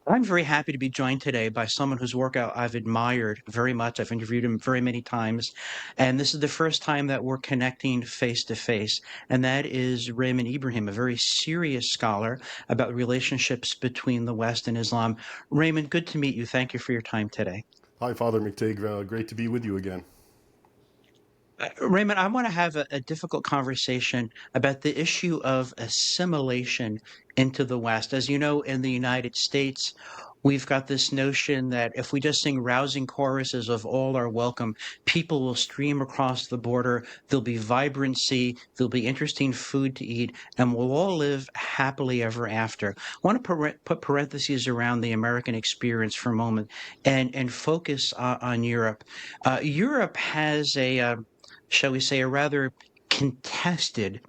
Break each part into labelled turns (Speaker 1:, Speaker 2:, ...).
Speaker 1: I'm very happy to be joined today by someone whose work I've admired very much. I've interviewed him very many times, and this is the first time that we're connecting face to face, and that is Raymond Ibrahim, a very serious scholar about relationships between the West and Islam. Raymond, good to meet you. Thank you for your time today.
Speaker 2: Hi, Father McTeigue. Great to be with you again.
Speaker 1: Raymond, I want to have a difficult conversation about the issue of assimilation into the West. As you know, in the United States, we've got this notion that if we just sing rousing choruses of all are welcome, people will stream across the border. There'll be vibrancy, there'll be interesting food to eat, and we'll all live happily ever after. I want to put parentheses around the American experience for a moment and focus on Europe. Europe has shall we say, a rather contested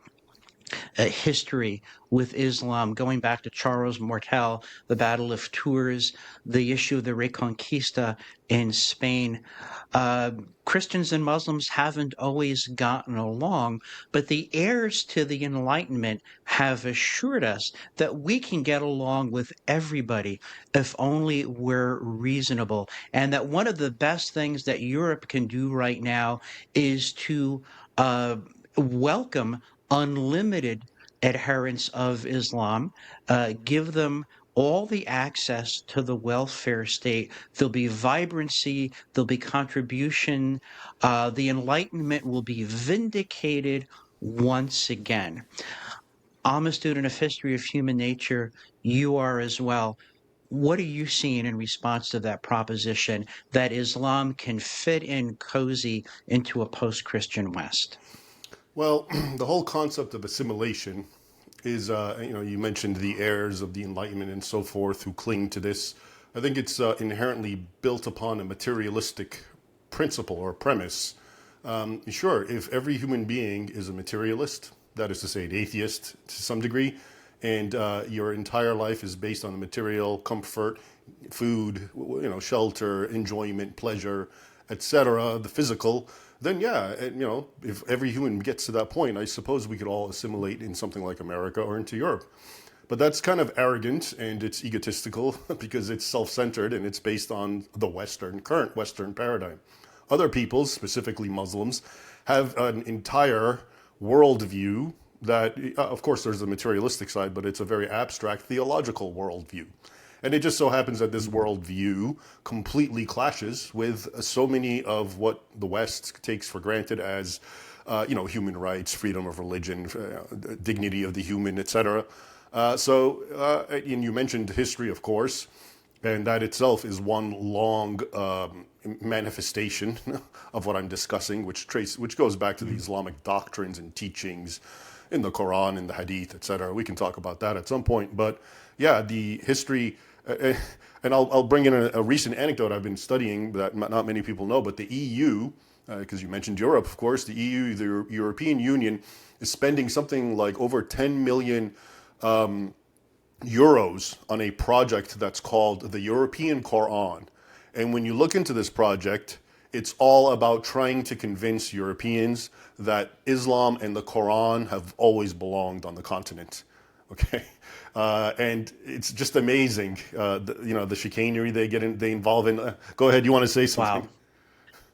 Speaker 1: history with Islam, going back to Charles Martel, the Battle of Tours, the issue of the Reconquista in Spain. Uh, Christians and Muslims haven't always gotten along, but the heirs to the Enlightenment have assured us that we can get along with everybody if only we're reasonable. And that one of the best things that Europe can do right now is to uh, welcome unlimited adherents of Islam, give them all the access to the welfare state. There'll be vibrancy, there'll be contribution. The Enlightenment will be vindicated once again. I'm a student of history of human nature. You are as well. What are you seeing in response to that proposition that Islam can fit in cozy into a post Christian West?
Speaker 2: Well, the whole concept of assimilation is, you mentioned the heirs of the Enlightenment and so forth who cling to this. I think it's inherently built upon a materialistic principle or premise. Sure, if every human being is a materialist, that is to say, an atheist to some degree, and your entire life is based on the material comfort, food, shelter, enjoyment, pleasure, etc., the physical, then yeah, if every human gets to that point, I suppose we could all assimilate in something like America or into Europe. But that's kind of arrogant and it's egotistical because it's self-centered and it's based on the current Western paradigm. Other peoples, specifically Muslims, have an entire worldview that, of course, there's the materialistic side, but it's a very abstract theological worldview. And it just so happens that this worldview completely clashes with so many of what the West takes for granted as, human rights, freedom of religion, dignity of the human, etc. And you mentioned history, of course, and that itself is one long manifestation of what I'm discussing, which goes back to the Islamic doctrines and teachings in the Quran, in the Hadith, etc. We can talk about that at some point, but yeah, the history, and I'll bring in a recent anecdote I've been studying that not many people know, but the EU, because you mentioned Europe, of course, the EU, the European Union, is spending something like over 10 million euros on a project that's called the European Quran. And when you look into this project, it's all about trying to convince Europeans that Islam and the Quran have always belonged on the continent. Okay, and it's just amazing. The chicanery they involve in. Go ahead. You want to say
Speaker 1: Wow.
Speaker 2: something?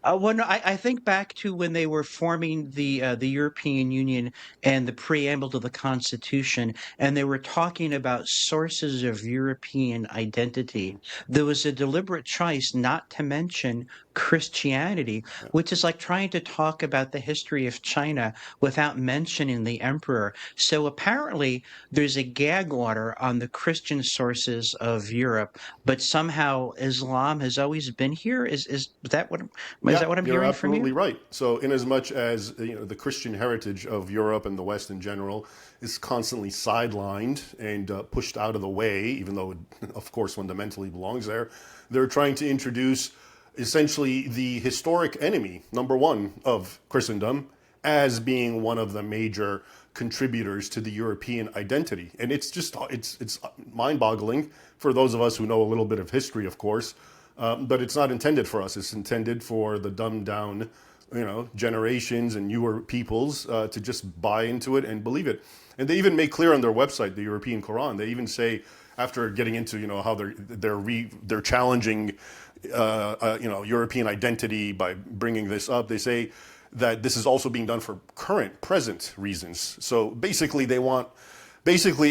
Speaker 1: Well, no, I think back to when they were forming the European Union and the preamble to the Constitution, and they were talking about sources of European identity. There was a deliberate choice not to mention Christianity, which is like trying to talk about the history of China without mentioning the emperor. So apparently, there's a gag order on the Christian sources of Europe, but somehow Islam has always been here. Is that
Speaker 2: Yeah,
Speaker 1: what I'm
Speaker 2: you're
Speaker 1: hearing from you?
Speaker 2: absolutely right. So, in as much as the Christian heritage of Europe and the West in general is constantly sidelined and pushed out of the way, even though it, of course, fundamentally belongs there, they're trying to introduce essentially the historic enemy, number one, of Christendom, as being one of the major contributors to the European identity. And it's mind-boggling for those of us who know a little bit of history, of course. But it's not intended for us. It's intended for the dumbed down, generations and newer peoples to just buy into it and believe it. And they even make clear on their website, the European Quran, they even say, after getting into how they're challenging European identity by bringing this up. They say that this is also being done for present reasons. So basically,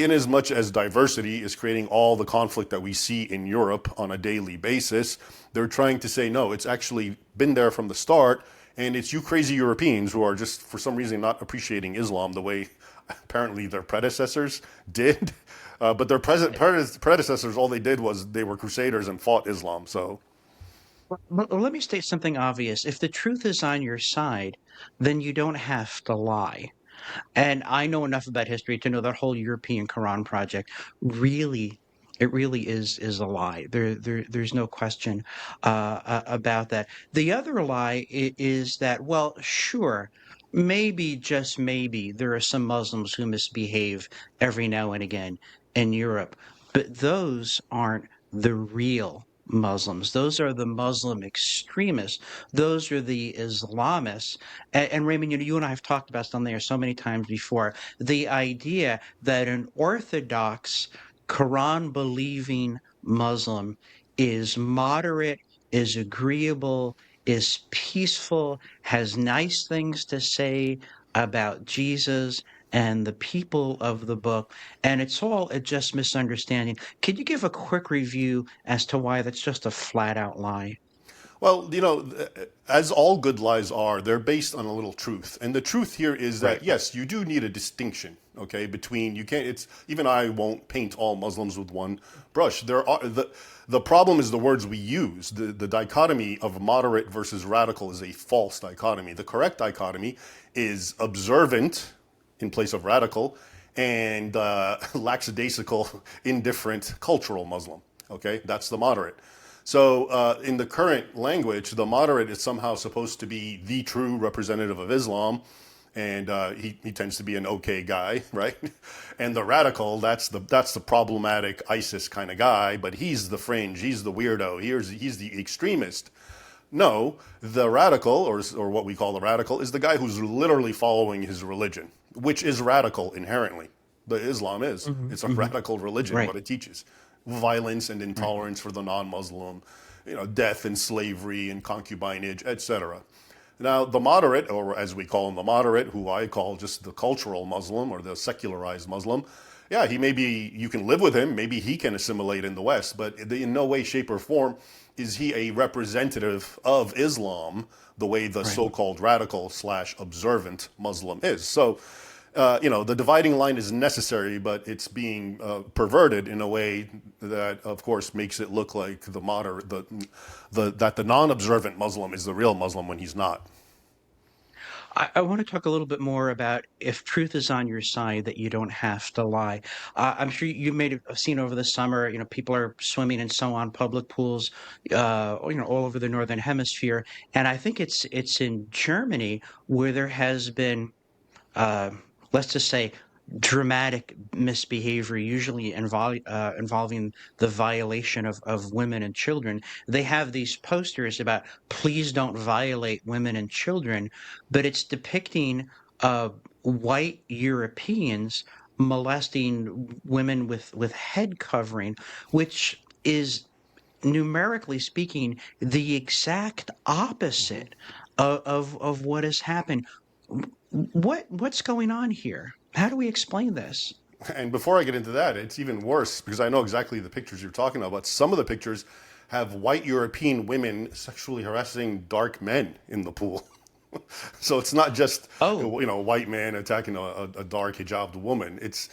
Speaker 2: in as much as diversity is creating all the conflict that we see in Europe on a daily basis, they're trying to say, no, it's actually been there from the start, and it's you crazy Europeans who are just, for some reason, not appreciating Islam the way apparently their predecessors did. But their predecessors, all they did was they were crusaders and fought Islam. So,
Speaker 1: But let me state something obvious. If the truth is on your side, then you don't have to lie. And I know enough about history to know that whole European Quran project really, it really is a lie. There's no question about that. The other lie is that, well, sure, maybe, just maybe, there are some Muslims who misbehave every now and again in Europe, but those aren't the real Muslims. Those are the Muslim extremists. Those are the Islamists. And Raymond, you and I have talked about something there so many times before. The idea that an Orthodox, Quran believing Muslim is moderate, is agreeable, is peaceful, has nice things to say about Jesus and the people of the book, and it's all a just misunderstanding. Could you give a quick review as to why that's just a flat out lie?
Speaker 2: well, as all good lies are, they're based on a little truth. And the truth here is
Speaker 1: Right.
Speaker 2: that, yes, you do need a distinction, okay, between, you can't, it's, even I won't paint all Muslims with one brush. The problem is the words we use. The dichotomy of moderate versus radical is a false dichotomy. The correct dichotomy is observant in place of radical, and lackadaisical, indifferent, cultural Muslim. Okay, that's the moderate. So in the current language, the moderate is somehow supposed to be the true representative of Islam, and he tends to be an okay guy, right? And the radical, that's the problematic ISIS kind of guy, but he's the fringe, he's the weirdo, he's the extremist. No, the radical, or what we call the radical, is the guy who's literally following his religion, which is radical inherently. The Islam is.
Speaker 1: Hmm.
Speaker 2: It's a
Speaker 1: Hmm.
Speaker 2: radical religion,
Speaker 1: Right.
Speaker 2: what it teaches. Violence and
Speaker 1: Right.
Speaker 2: intolerance for the non-Muslim, death and slavery and concubinage, etc. Now, the moderate, or as we call him, the moderate, who I call just the cultural Muslim or the secularized Muslim, yeah, he may be, you can live with him, maybe he can assimilate in the West, but in no way, shape, or form is he a representative of Islam the way the
Speaker 1: Right.
Speaker 2: so-called radical slash observant Muslim is. So, the dividing line is necessary, but it's being perverted in a way that, of course, makes it look like that the non-observant Muslim is the real Muslim when he's not.
Speaker 1: I want to talk a little bit more about if truth is on your side, that you don't have to lie. I'm sure you may have seen over the summer, people are swimming and so on, public pools, all over the Northern Hemisphere. And I think it's in Germany where there has been uh, let's just say, dramatic misbehavior, usually involving the violation of women and children. They have these posters about please don't violate women and children, but it's depicting white Europeans molesting women with head covering, which is numerically speaking, the exact opposite of what has happened. What's going on here? How do we explain this?
Speaker 2: And before I get into that, it's even worse because I know exactly the pictures you're talking about. Some of the pictures have white European women sexually harassing dark men in the pool. So it's not just
Speaker 1: Oh,
Speaker 2: a white man attacking a dark hijabbed woman. It's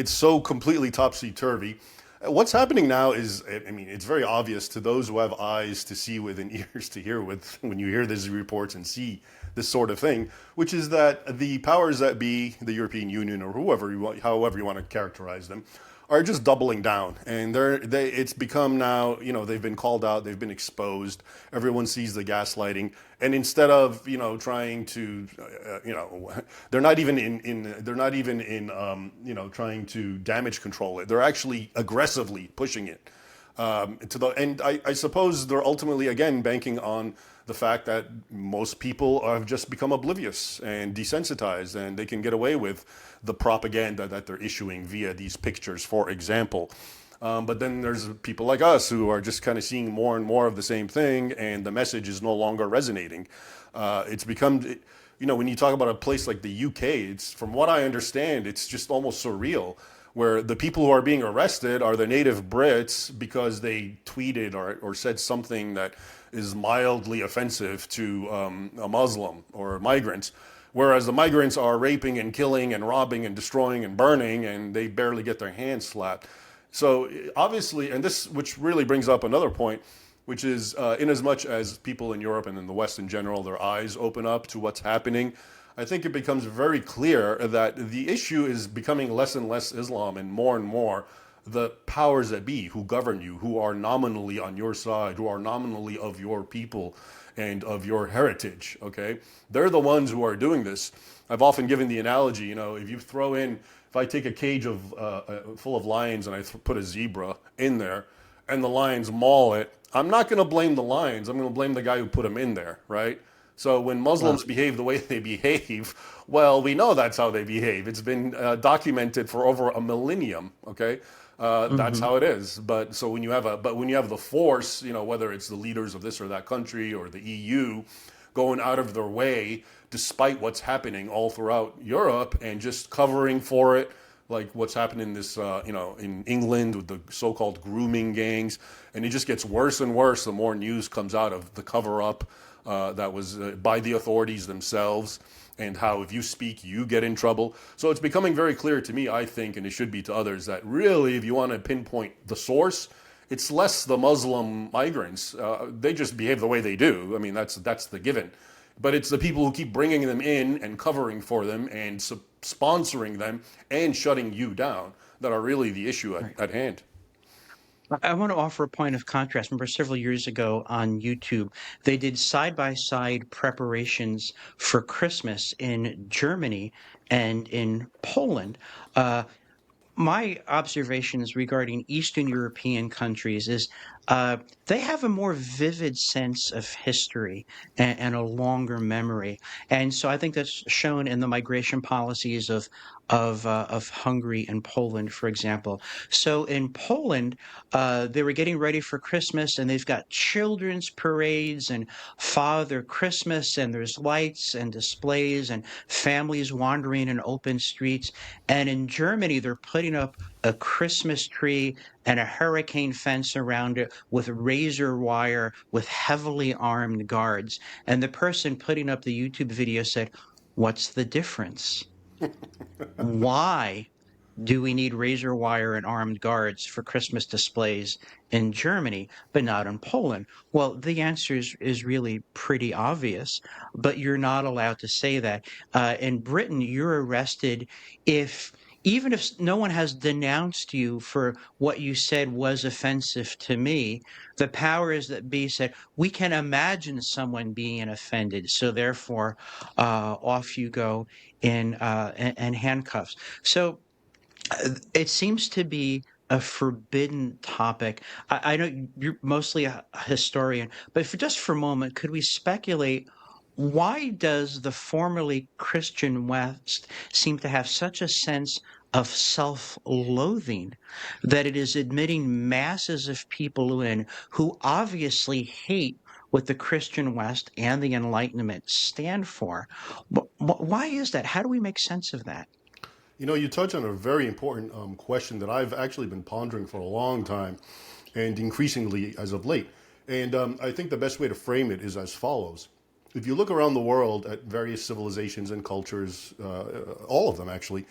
Speaker 2: so completely topsy turvy. What's happening now is, I mean, it's very obvious to those who have eyes to see with and ears to hear with when you hear these reports and see this sort of thing, which is that the powers that be, the European Union or however you want to characterize them, are just doubling down, and it's become now, they've been called out, they've been exposed, everyone sees the gaslighting, and instead of trying to they're not even trying to damage control it, they're actually aggressively pushing it and I suppose they're ultimately again banking on the fact that most people have just become oblivious and desensitized, and they can get away with the propaganda that they're issuing via these pictures, for example. But then there's people like us who are just kind of seeing more and more of the same thing, and the message is no longer resonating. It's become, when you talk about a place like the UK, it's, from what I understand, it's just almost surreal, where the people who are being arrested are the native Brits because they tweeted or said something that is mildly offensive to a Muslim or migrants. Whereas the migrants are raping and killing and robbing and destroying and burning, and they barely get their hands slapped. So obviously, and this, which really brings up another point, which is in as much as people in Europe and in the West in general, their eyes open up to what's happening, I think it becomes very clear that the issue is becoming less and less Islam and more the powers that be who govern you, who are nominally on your side, who are nominally of your people and of your heritage, okay? They're the ones who are doing this. I've often given the analogy, if you throw in, if I take a cage of full of lions and I put a zebra in there and the lions maul it, I'm not going to blame the lions. I'm going to blame the guy who put them in there, right? So when Muslims behave the way they behave, well, we know that's how they behave. It's been documented for over a millennium, okay? That's
Speaker 1: Hmm.
Speaker 2: how it is. But so when you have the force, whether it's the leaders of this or that country or the EU going out of their way, despite what's happening all throughout Europe and just covering for it, like what's happening in this, in England with the so-called grooming gangs, and it just gets worse and worse the more news comes out of the cover-up that was by the authorities themselves, and how if you speak, you get in trouble. So it's becoming very clear to me, I think, and it should be to others, that really, if you want to pinpoint the source, it's less the Muslim migrants. They just behave the way they do. I mean, that's the given. But it's the people who keep bringing them in and covering for them and sponsoring them and shutting you down that are really the issue
Speaker 1: Right.
Speaker 2: at hand.
Speaker 1: I want to offer a point of contrast. Remember, several years ago on YouTube, they did side by side preparations for Christmas in Germany and in Poland. Uh, my observations regarding Eastern European countries is uh, they have a more vivid sense of history and a longer memory, and so I think that's shown in the migration policies of Hungary and Poland, for example. So in Poland, they were getting ready for Christmas, and they've got children's parades and Father Christmas, and there's lights and displays and families wandering in open streets. And in Germany, they're putting up a Christmas tree and a hurricane fence around it with razor wire with heavily armed guards. And the person putting up the YouTube video said, "What's the difference? Why do we need razor wire and armed guards for Christmas displays in Germany, but not in Poland?" Well, the answer is really pretty obvious, but you're not allowed to say that. In Britain, you're arrested if, even if no one has denounced you for what you said was offensive to me, the powers that be said, we can imagine someone being offended, so therefore, off you go in handcuffs. So it seems to be a forbidden topic. I know you're mostly a historian, but for just for a moment, could we speculate, why does the formerly Christian West seem to have such a sense of self-loathing that it is admitting masses of people in who obviously hate what the Christian West and the Enlightenment stand for? Why is that? How do we make sense of that?
Speaker 2: You touch on a very important question that I've actually been pondering for a long time and increasingly as of late. And I think the best way to frame it is as follows. If you look around the world at various civilizations and cultures, all of them actually,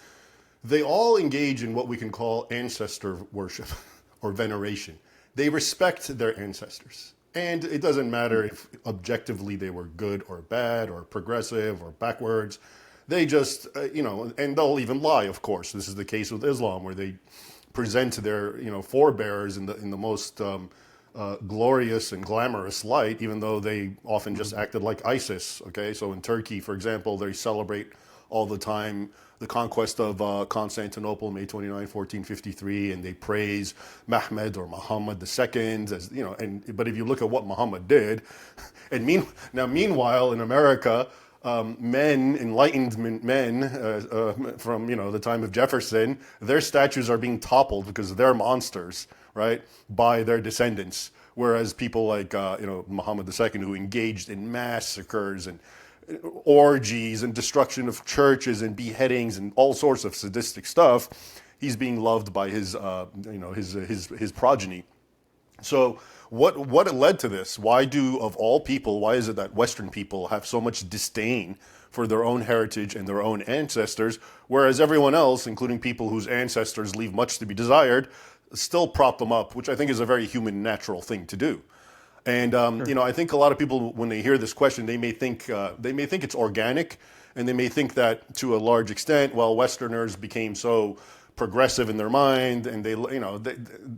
Speaker 2: they all engage in what we can call ancestor worship or veneration. They respect their ancestors. And it doesn't matter if objectively they were good or bad or progressive or backwards. They just, and they'll even lie, of course. This is the case with Islam, where they present their, forebears in the most glorious and glamorous light, even though they often just acted like ISIS. Okay, so in Turkey, for example, they celebrate all the time the conquest of Constantinople, May 29, 1453, and they praise Mehmed or Muhammad II as but if you look at what Muhammad did, and meanwhile in America. men, Enlightenment men from the time of Jefferson, their statues are being toppled because they're monsters, right, by their descendants. Whereas people like Muhammad II, who engaged in massacres and orgies and destruction of churches and beheadings and all sorts of sadistic stuff, he's being loved by his progeny. So what led to this? Of all people, why is it that Western people have so much disdain for their own heritage and their own ancestors, whereas everyone else, including people whose ancestors leave much to be desired, still prop them up, which I think is a very human, natural thing to do. And
Speaker 1: Sure.
Speaker 2: I think a lot of people, when they hear this question, they may think it's organic, and they may think that to a large extent, well, Westerners became so progressive in their mind, and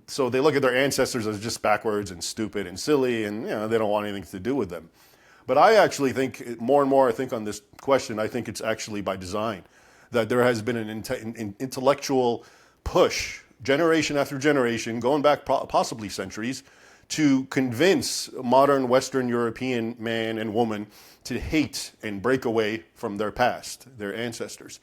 Speaker 2: so they look at their ancestors as just backwards and stupid and silly, and they don't want anything to do with them. But I actually think more and more, I think on this question, I think it's actually by design that there has been an intellectual push, generation after generation, going back possibly centuries, to convince modern Western European man and woman to hate and break away from their past, their ancestors,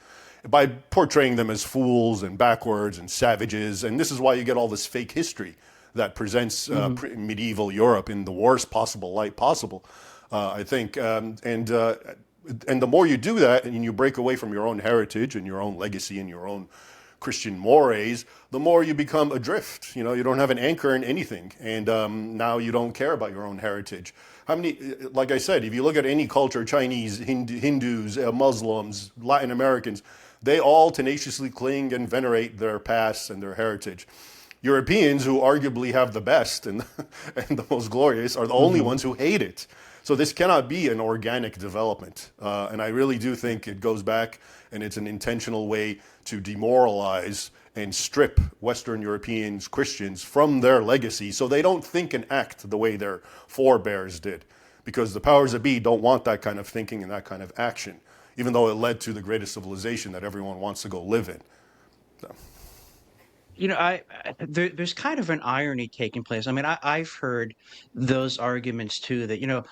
Speaker 2: by portraying them as fools and backwards and savages. And this is why you get all this fake history that presents
Speaker 1: Hmm.
Speaker 2: medieval Europe in the worst possible light possible, I think. And the more you do that and you break away from your own heritage and your own legacy and your own Christian mores, the more you become adrift. You don't have an anchor in anything, and now you don't care about your own heritage. How many, like I said, if you look at any culture, Chinese, Hindus, Muslims, Latin Americans, they all tenaciously cling and venerate their past and their heritage. Europeans, who arguably have the best and, and the most glorious, are the only
Speaker 1: Hmm.
Speaker 2: ones who hate it. So this cannot be an organic development. And I really do think it goes back, and it's an intentional way to demoralize and strip Western Europeans, Christians, from their legacy so they don't think and act the way their forebears did. Because the powers that be don't want that kind of thinking and that kind of action, even though it led to the greatest civilization that everyone wants to go live in. So,
Speaker 1: There's kind of an irony taking place. I mean, I've heard those arguments too that,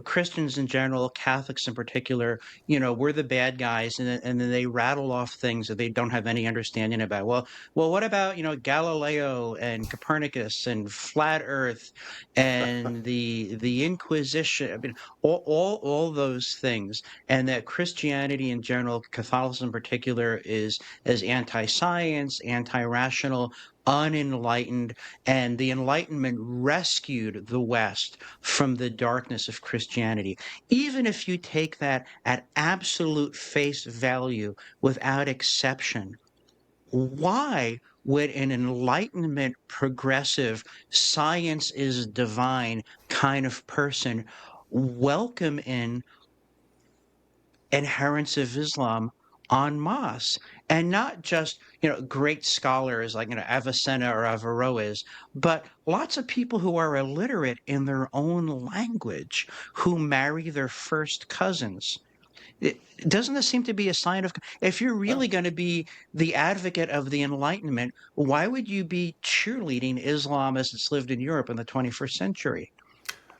Speaker 1: Christians in general, Catholics in particular, we're the bad guys, and then they rattle off things that they don't have any understanding about. Well, what about, Galileo and Copernicus and flat Earth and the Inquisition? I mean, all those things, and that Christianity in general, Catholicism in particular, is as anti-science, anti-rational, unenlightened, and the Enlightenment rescued the West from the darkness of Christianity. Even if you take that at absolute face value without exception, why would an Enlightenment progressive, science is divine kind of person welcome in adherents of Islam en masse, and not just great scholars like Avicenna or Averroes, but lots of people who are illiterate in their own language who marry their first cousins. Doesn't this seem to be a sign of if you're
Speaker 2: yeah.
Speaker 1: really going to be the advocate of the Enlightenment, why would you be cheerleading Islam as it's lived in Europe in the 21st century?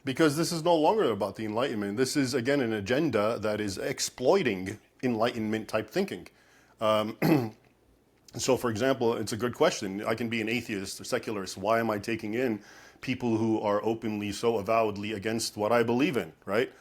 Speaker 2: Because this is no longer about the Enlightenment. This is, again, an agenda that is exploiting Enlightenment type thinking. So, for example, it's a good question. I can be an atheist or secularist. Why am I taking in people who are openly, so avowedly against what I believe in, right?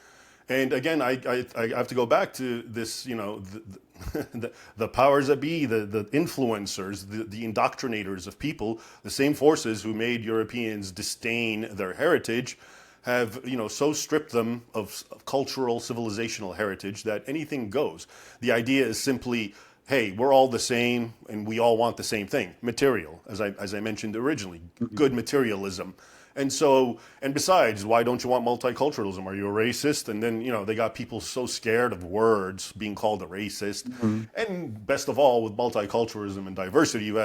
Speaker 2: And again, I have to go back to this, the powers that be, the influencers, the indoctrinators of people, the same forces who made Europeans disdain their heritage have, so stripped them of cultural, civilizational heritage that anything goes. The idea is simply, hey, we're all the same and we all want the same thing, material, as I mentioned originally, good materialism. And so, and besides, why don't you want multiculturalism? Are you a racist? And then, they got people so scared of words being called a racist.
Speaker 1: Mhm.
Speaker 2: And best of all, with multiculturalism and diversity, you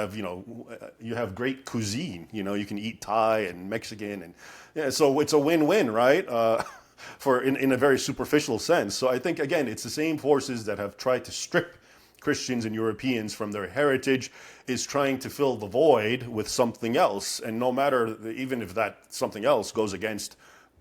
Speaker 2: have great cuisine. You can eat Thai and Mexican, and yeah, so it's a win-win, right? For in a very superficial sense. So I think again, it's the same forces that have tried to strip Christians and Europeans from their heritage is trying to fill the void with something else. And no matter, even if that something else goes against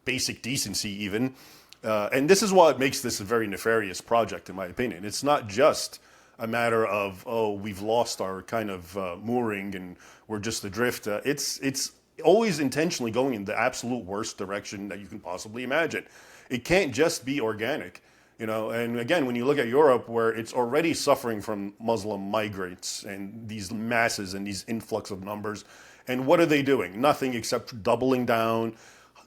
Speaker 2: basic decency even, And this is what makes this a very nefarious project, in my opinion. It's not just a matter of, oh, we've lost our kind of mooring and we're just adrift. It's always intentionally going in the absolute worst direction that you can possibly imagine. It can't just be organic, you know. And again, when you look at Europe, where it's already suffering from Muslim migrants and these masses and these influx of numbers, and what are they doing? Nothing except doubling down,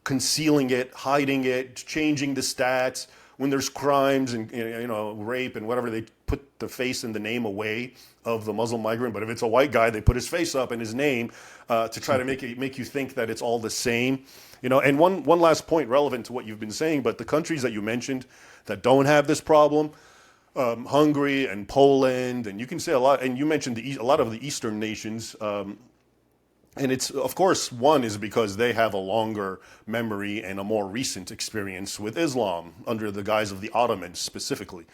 Speaker 2: concealing it, hiding it, changing the stats. When there's crimes and rape and whatever, they put the face and the name away of the Muslim migrant. But if it's a white guy, they put his face up and his name to try to make you think that it's all the same. You know, and one last point relevant to what you've been saying, but the countries that you mentioned that don't have this problem, Hungary and Poland, and you can say a lot, and you mentioned a lot of the Eastern nations. And it's, of course, one is because they have a longer memory and a more recent experience with Islam under the guise of the Ottomans specifically.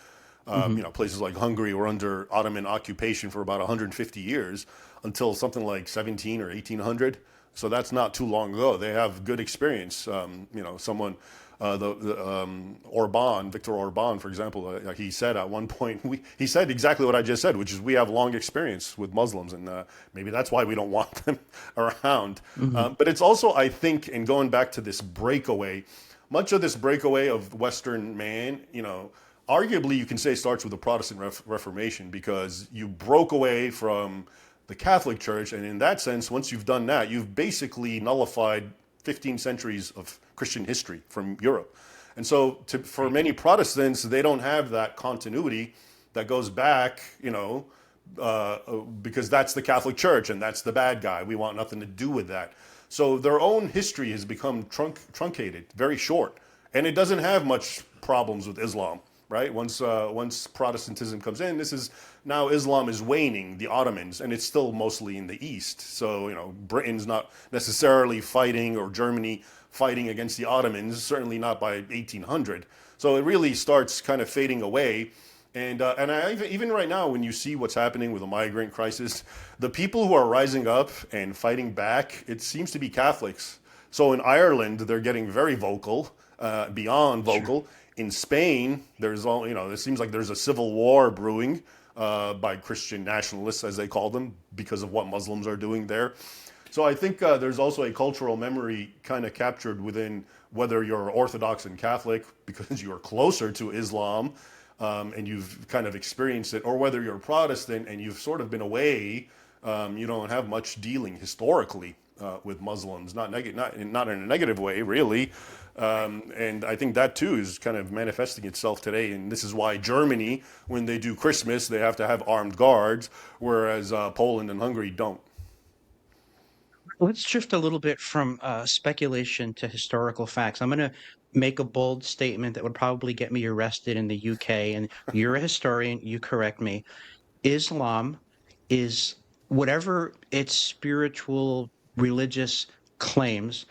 Speaker 1: Hmm.
Speaker 2: Places like Hungary were under Ottoman occupation for about 150 years until something like 17 or 1800. So that's not too long ago. They have good experience. Someone, Viktor Orban, for example, he said at one point, he said exactly what I just said, which is we have long experience with Muslims, and maybe that's why we don't want them around.
Speaker 1: Hmm.
Speaker 2: But it's also, I think, in going back to this breakaway, much of this breakaway of Western man, arguably you can say starts with the Protestant Reformation, because you broke away from the Catholic Church, and in that sense, once you've done that, you've basically nullified 15 centuries of Christian history from Europe. And so for many Protestants, they don't have that continuity that goes back, because that's the Catholic Church and that's the bad guy. We want nothing to do with that. So their own history has become truncated, very short. And it doesn't have much problems with Islam, right? Once Protestantism comes in, now Islam is waning, the Ottomans, and it's still mostly in the East. So, Britain's not necessarily fighting, or Germany fighting against the Ottomans, certainly not by 1800. So it really starts kind of fading away. And even right now, when you see what's happening with the migrant crisis, the people who are rising up and fighting back, it seems to be Catholics. So in Ireland, they're getting very vocal, beyond
Speaker 1: Sure.
Speaker 2: vocal. In Spain, it seems like there's a civil war brewing by Christian nationalists, as they call them, because of what Muslims are doing there. So I think there's also a cultural memory kind of captured within whether you're Orthodox and Catholic because you're closer to Islam, and you've kind of experienced it, or whether you're Protestant and you've sort of been away, you don't have much dealing historically with Muslims, not in a negative way, really. And I think that too is kind of manifesting itself today. And this is why Germany, when they do Christmas, they have to have armed guards, whereas Poland and Hungary don't.
Speaker 1: Let's shift a little bit from speculation to historical facts. I'm going to make a bold statement that would probably get me arrested in the UK, and you're a historian, you correct me. Islam is, whatever its spiritual, religious claims,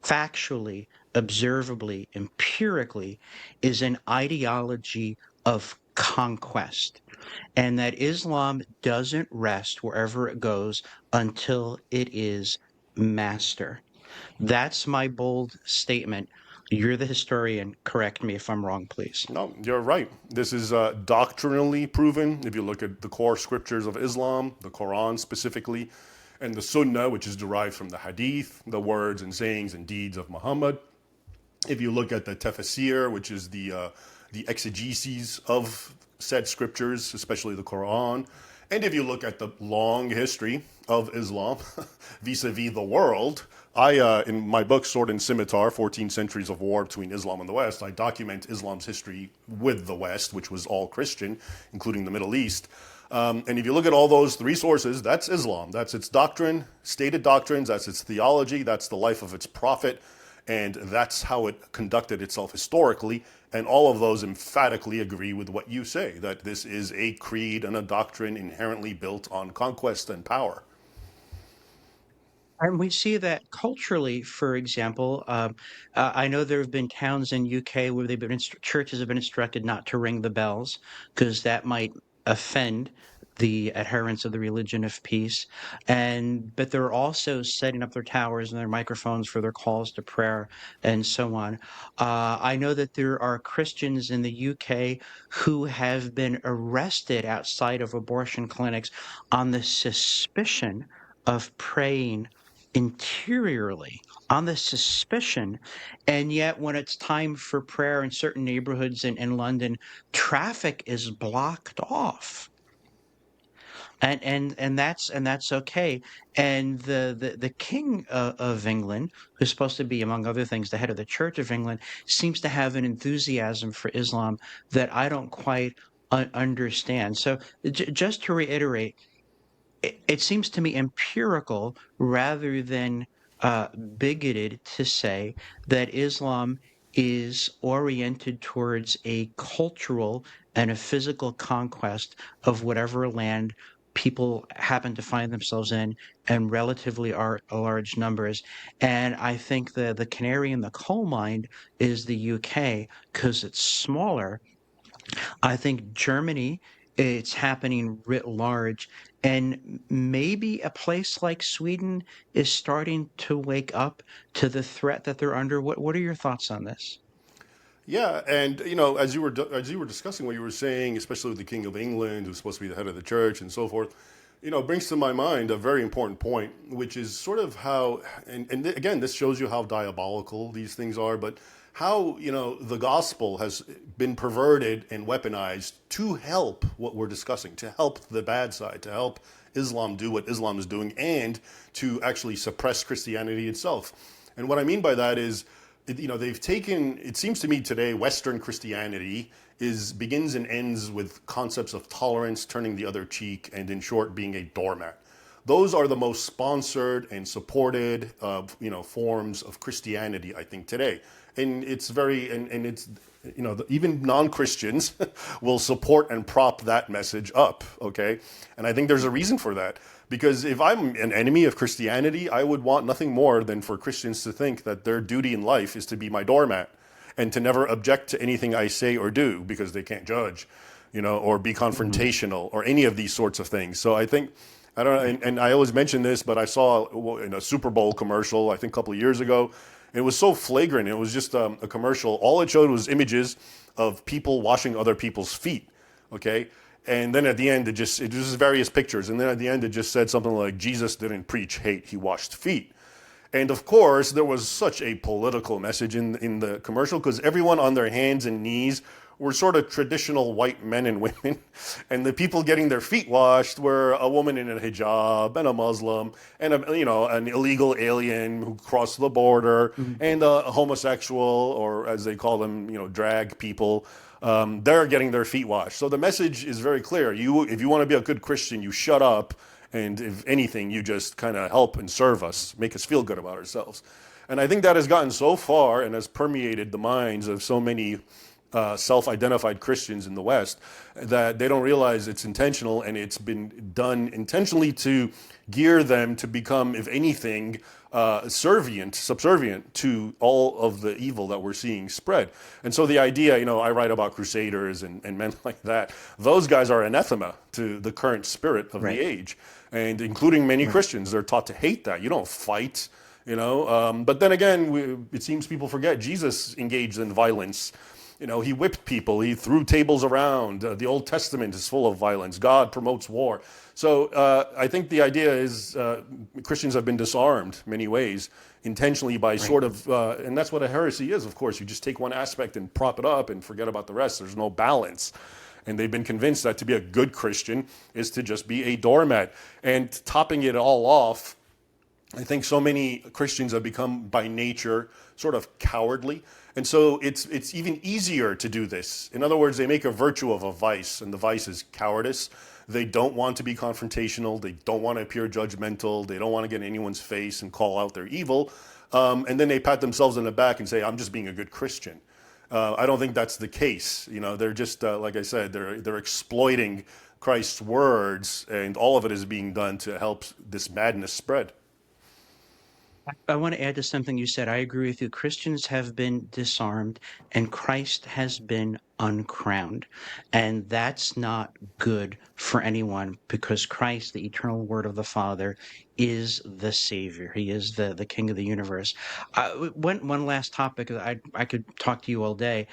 Speaker 1: factually, observably, empirically, is an ideology of conquest, and that Islam doesn't rest wherever it goes until it is master. That's my bold statement. You're the historian. Correct me if I'm wrong, please.
Speaker 2: No, you're right. This is doctrinally proven. If you look at the core scriptures of Islam, the Quran specifically, and the Sunnah, which is derived from the Hadith, the words and sayings and deeds of Muhammad. If you look at the tafsir, which is the exegeses of said scriptures, especially the Quran, and if you look at the long history of Islam vis-a-vis the world, in my book, Sword and Scimitar, 14 Centuries of War Between Islam and the West, I document Islam's history with the West, which was all Christian, including the Middle East. And if you look at all those three sources, that's Islam. That's its doctrine, stated doctrines, that's its theology, that's the life of its prophet, and that's how it conducted itself historically. And all of those emphatically agree with what you say, that this is a creed and a doctrine inherently built on conquest and power.
Speaker 1: And we see that culturally, for example, I know there have been towns in UK where churches have been instructed not to ring the bells because that might offend. the adherents of the religion of peace, but they're also setting up their towers and their microphones for their calls to prayer and so on. I know that there are Christians in the UK who have been arrested outside of abortion clinics on the suspicion of praying interiorly, on the suspicion. And yet, when it's time for prayer in certain neighborhoods in London, traffic is blocked off, and that's okay. And the king of England, who's supposed to be, among other things, the head of the Church of England, seems to have an enthusiasm for Islam that I don't quite understand. So just to reiterate, it seems to me empirical rather than uh, bigoted to say that Islam is oriented towards a cultural and a physical conquest of whatever land people happen to find themselves in relatively large numbers. And I think the canary in the coal mine is the UK because it's smaller. I think Germany, it's happening writ large. And maybe a place like Sweden is starting to wake up to the threat that they're under. What are your thoughts on this?
Speaker 2: Yeah, and as you were discussing what you were saying, especially with the King of England, who's supposed to be the head of the church and so forth, brings to my mind a very important point, which is sort of how, again, this shows you how diabolical these things are, but how the gospel has been perverted and weaponized to help what we're discussing, to help the bad side, to help Islam do what Islam is doing, and to actually suppress Christianity itself. And what I mean by that is, they've taken, it seems to me today, Western Christianity begins and ends with concepts of tolerance, turning the other cheek, and in short, being a doormat. Those are the most sponsored and supported, forms of Christianity, I think, today. And it's and it's, even non-Christians will support and prop that message up, okay? And I think there's a reason for that. Because if I'm an enemy of Christianity, I would want nothing more than for Christians to think that their duty in life is to be my doormat and to never object to anything I say or do because they can't judge, or be
Speaker 1: Mhm.
Speaker 2: confrontational or any of these sorts of things. So I think, I don't know, and I always mention this, but I saw in a Super Bowl commercial, I think a couple of years ago, it was so flagrant. It was just a commercial. All it showed was images of people washing other people's feet, okay? And then at the end, it just various pictures. And then at the end, it just said something like, Jesus didn't preach hate, he washed feet. And of course, there was such a political message in the commercial because everyone on their hands and knees were sort of traditional white men and women. And the people getting their feet washed were a woman in a hijab and a Muslim and an illegal alien who crossed the border
Speaker 1: Mhm.
Speaker 2: and a homosexual, or as they call them, drag people. They're getting their feet washed. So the message is very clear. If you want to be a good Christian, you shut up. And if anything, you just kind of help and serve us, make us feel good about ourselves. And I think that has gotten so far and has permeated the minds of so many self-identified Christians in the West that they don't realize it's intentional, and it's been done intentionally to gear them to become, if anything, subservient to all of the evil that we're seeing spread. And so the idea, I write about crusaders and men like that. Those guys are anathema to the current spirit of the
Speaker 1: Right,
Speaker 2: age, and including many
Speaker 1: right.
Speaker 2: Christians. They're taught to hate that. You don't fight. But then again, it seems people forget Jesus engaged in violence. He whipped people. He threw tables around. The Old Testament is full of violence. God promotes war. So I think the idea is Christians have been disarmed many ways intentionally by
Speaker 1: Right.
Speaker 2: sort of, and that's what a heresy is, of course. You just take one aspect and prop it up and forget about the rest. There's no balance. And they've been convinced that to be a good Christian is to just be a doormat. And topping it all off, I think so many Christians have become by nature sort of cowardly. And so it's even easier to do this. In other words, they make a virtue of a vice, and the vice is cowardice. They don't want to be confrontational. They don't want to appear judgmental. They don't want to get in anyone's face and call out their evil. And then they pat themselves on the back and say, I'm just being a good Christian. I don't think that's the case. They're just, like I said, they're exploiting Christ's words, and all of it is being done to help this madness spread.
Speaker 1: I want to add to something you said. I agree with you. Christians have been disarmed and Christ has been uncrowned. And that's not good for anyone because Christ, the eternal word of the Father, is the Savior. He is the King of the universe. One last topic. I could talk to you all day.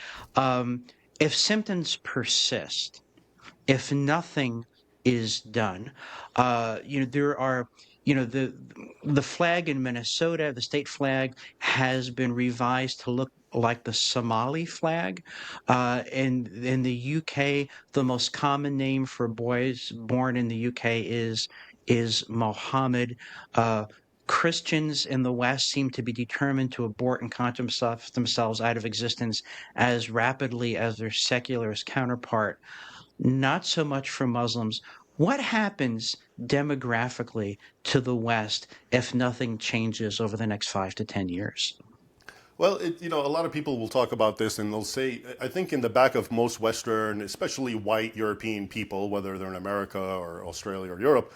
Speaker 1: If symptoms persist, if nothing is done, there are, the flag in Minnesota, the state flag, has been revised to look like the Somali flag. In the UK, the most common name for boys born in the UK is Mohammed. Uh, Christians in the West seem to be determined to abort and count themselves out of existence as rapidly as their secularist counterpart. Not so much for Muslims. What happens demographically to the West if nothing changes over the next 5 to 10 years?
Speaker 2: Well, a lot of people will talk about this and they'll say, I think in the back of most Western, especially white European people, whether they're in America or Australia or Europe,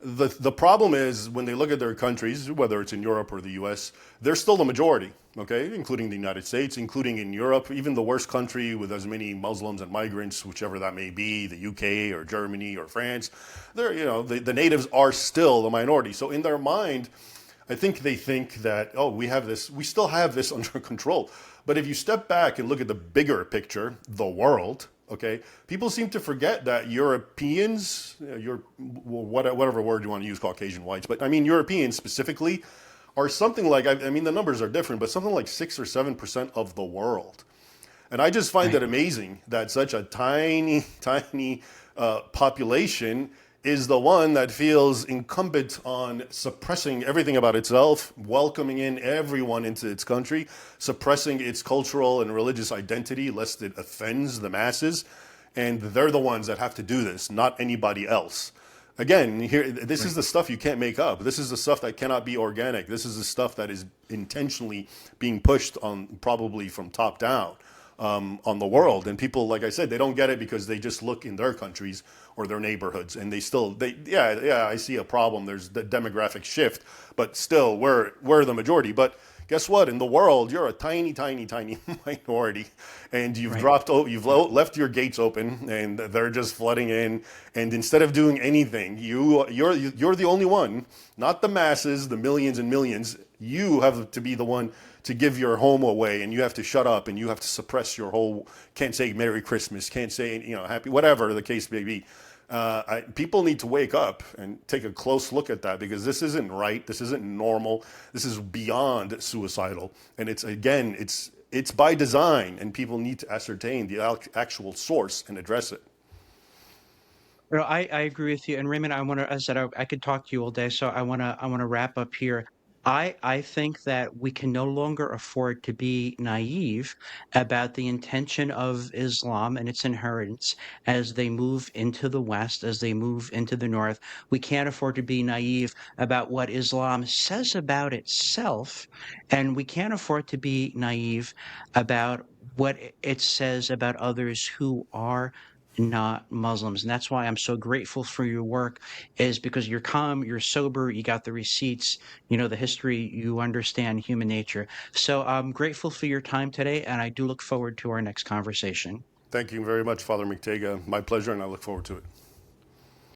Speaker 2: the problem is when they look at their countries, whether it's in Europe or the US, they're still the majority, okay, including the United States, including in Europe, even the worst country with as many Muslims and migrants, whichever that may be, the UK or Germany or France, the natives are still the minority. So in their mind, I think they think that, oh, we still have this under control. But if you step back and look at the bigger picture, the world, okay, people seem to forget that Europeans, whatever word you want to use, Caucasian whites, but I mean, Europeans specifically are something like, I mean, the numbers are different, but something like 6 or 7% of the world. And I just find
Speaker 1: Right.
Speaker 2: it amazing that such a tiny, tiny population is the one that feels incumbent on suppressing everything about itself, welcoming in everyone into its country, suppressing its cultural and religious identity lest it offends the masses. And they're the ones that have to do this, not anybody else. Again, here, this is
Speaker 1: Right.
Speaker 2: the stuff you can't make up. This is the stuff that cannot be organic. This is the stuff that is intentionally being pushed on, probably from top down, on the world. And people, like I said, they don't get it because they just look in their countries or their neighborhoods, and yeah, I see a problem. There's the demographic shift, but still, we're the majority. But guess what? In the world, you're a tiny, tiny, tiny minority, and
Speaker 1: Right.
Speaker 2: left your gates open, and they're just flooding in. And instead of doing anything, you're the only one, not the masses, the millions and millions. You have to be the one to give your home away, and you have to shut up, and you have to suppress your whole. Can't say Merry Christmas, can't say Happy, whatever the case may be. People need to wake up and take a close look at that because this isn't right. This isn't normal. This is beyond suicidal, and it's by design, and people need to ascertain the actual source and address it.
Speaker 1: No, I agree with you. And Raymond, I said I could talk to you all day, so I want to wrap up here. I think that we can no longer afford to be naive about the intention of Islam and its inheritance as they move into the West, as they move into the North. We can't afford to be naive about what Islam says about itself, and we can't afford to be naive about what it says about others who are not Muslims. And that's why I'm so grateful for your work, is because you're calm, you're sober, you got the receipts, you know the history, you understand human nature. So I'm grateful for your time today, and I do look forward to our next conversation.
Speaker 2: Thank you very much, Father McTeigue. My pleasure, and I look forward to it.